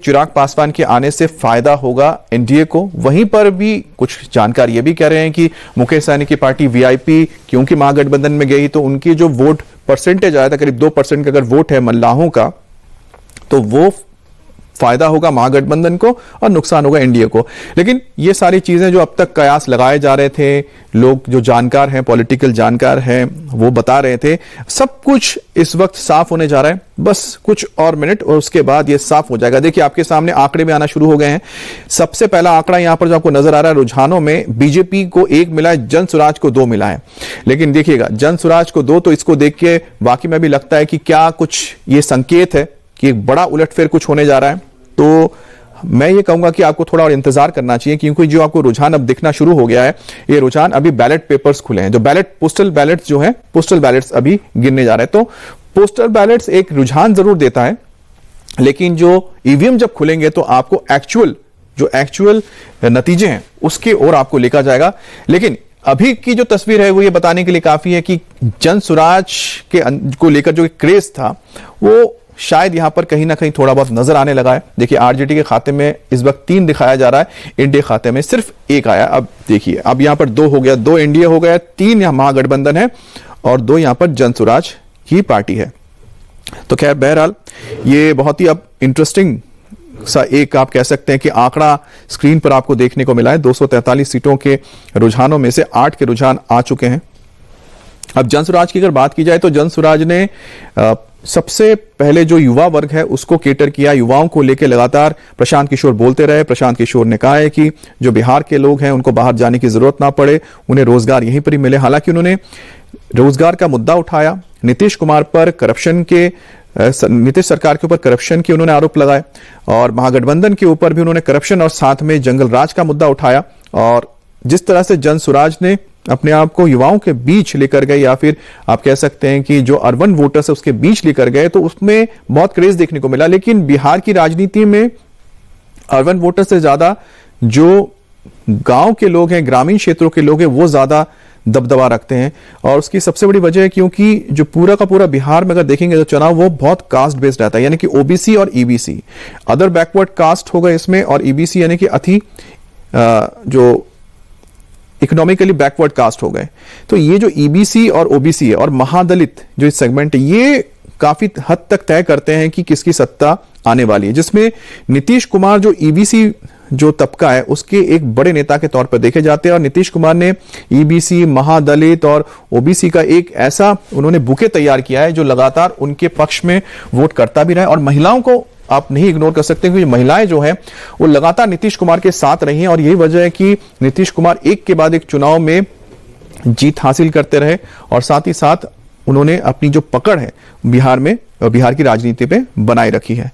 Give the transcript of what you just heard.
चिराग पासवान के आने से फायदा होगा एनडीए को। वहीं पर भी कुछ जानकार ये भी कह रहे हैं कि मुकेश सहनी की पार्टी वीआईपी क्योंकि महागठबंधन में गई तो उनकी जो वोट परसेंटेज आया था, करीब 2% का अगर वोट है मल्लाहों का, तो वो फायदा होगा महागठबंधन को और नुकसान होगा एनडीए को। लेकिन ये सारी चीजें जो अब तक कयास लगाए जा रहे थे, लोग जो जानकार हैं, पॉलिटिकल जानकार हैं, वो बता रहे थे, सब कुछ इस वक्त साफ होने जा रहा है। बस कुछ और मिनट और उसके बाद ये साफ हो जाएगा। देखिए आपके सामने आंकड़े में आना शुरू हो गए हैं। सबसे पहला आंकड़ा यहां पर जो आपको नजर आ रहा है, रुझानों में बीजेपी को 1 मिला है, जनसुराज को 2 मिला है। लेकिन देखिएगा जनसुराज को 2, तो इसको देख के वाकई में भी लगता है कि क्या कुछ ये संकेत है कि एक बड़ा उलटफेर कुछ होने जा रहा है। तो मैं ये कहूंगा कि आपको थोड़ा और इंतजार करना चाहिए, क्योंकि जो आपको रुझान अब दिखना शुरू हो गया है, ये रुझान अभी बैलेट पेपर्स खुले हैं, जो पोस्टल बैलेट्स जो हैं, पोस्टल बैलेट्स अभी गिनने जा रहे हैं। तो पोस्टल बैलेट्स एक रुझान जरूर देता है, लेकिन जो ईवीएम जब खुलेंगे तो आपको एक्चुअल नतीजे हैं उसकी ओर आपको लेकर जाएगा। लेकिन अभी की जो तस्वीर है वो ये बताने के लिए काफी है कि जनसुराज को लेकर जो क्रेज था वो शायद यहां पर कहीं ना कहीं थोड़ा बहुत नजर आने लगा है। देखिए आरजेडी के खाते में इस वक्त 3 दिखाया जा रहा है, एनडीए खाते में सिर्फ 1 आया। अब देखिए अब यहां पर 2 हो गया, 2 एनडीए हो गया, 3 यहां महागठबंधन है और 2 यहां पर जनसुराज की पार्टी है। तो खैर बहरहाल ये बहुत ही अब इंटरेस्टिंग सा एक आप कह सकते हैं कि आंकड़ा स्क्रीन पर आपको देखने को मिला है। 243 सीटों के रुझानों में से 8 के रुझान आ चुके हैं। अब जनसुराज की अगर बात की जाए तो जनसुराज ने सबसे पहले जो युवा वर्ग है उसको केटर किया। युवाओं को लेकर लगातार प्रशांत किशोर बोलते रहे। प्रशांत किशोर ने कहा है कि जो बिहार के लोग हैं उनको बाहर जाने की जरूरत ना पड़े, उन्हें रोजगार यहीं पर ही मिले। हालांकि उन्होंने रोजगार का मुद्दा उठाया, नीतीश कुमार पर करप्शन के, नीतीश सरकार के ऊपर करप्शन के उन्होंने आरोप लगाए और महागठबंधन के ऊपर भी उन्होंने करप्शन और साथ में जंगल राज का मुद्दा उठाया। और जिस तरह से जनसुराज ने अपने आप को युवाओं के बीच लेकर गए, या फिर आप कह सकते हैं कि जो अर्बन वोटर्स है उसके बीच लेकर गए, तो उसमें बहुत क्रेज देखने को मिला। लेकिन बिहार की राजनीति में अर्बन वोटर्स से ज्यादा जो गांव के लोग हैं, ग्रामीण क्षेत्रों के लोग हैं, वो ज्यादा दबदबा रखते हैं। और उसकी सबसे बड़ी वजह है क्योंकि जो पूरा का पूरा बिहार में अगर देखेंगे तो चुनाव वो बहुत कास्ट बेस्ड रहता है, यानी कि ओबीसी और ईबीसी, अदर बैकवर्ड कास्ट होगा इसमें, और ईबीसी यानी कि अति जो इकोनॉमिकली बैकवर्ड कास्ट हो गए। तो ये जो ईबीसी और ओबीसी है और महादलित जो इस सेगमेंट है, ये काफी हद तक तय करते हैं कि किसकी सत्ता आने वाली है, जिसमें नीतीश कुमार जो ईबीसी जो तबका है उसके एक बड़े नेता के तौर पर देखे जाते हैं। और नीतीश कुमार ने ईबीसी, महादलित और ओबीसी का एक ऐसा उन्होंने बुके तैयार किया है जो लगातार उनके पक्ष में वोट करता भी रहा है। और महिलाओं को आप नहीं इग्नोर कर सकते, क्योंकि महिलाएं जो हैं वो लगातार नीतीश कुमार के साथ रही हैं। और यही वजह है कि नीतीश कुमार एक के बाद एक चुनाव में जीत हासिल करते रहे और साथ ही साथ उन्होंने अपनी जो पकड़ है बिहार में और बिहार की राजनीति पे बनाए रखी है।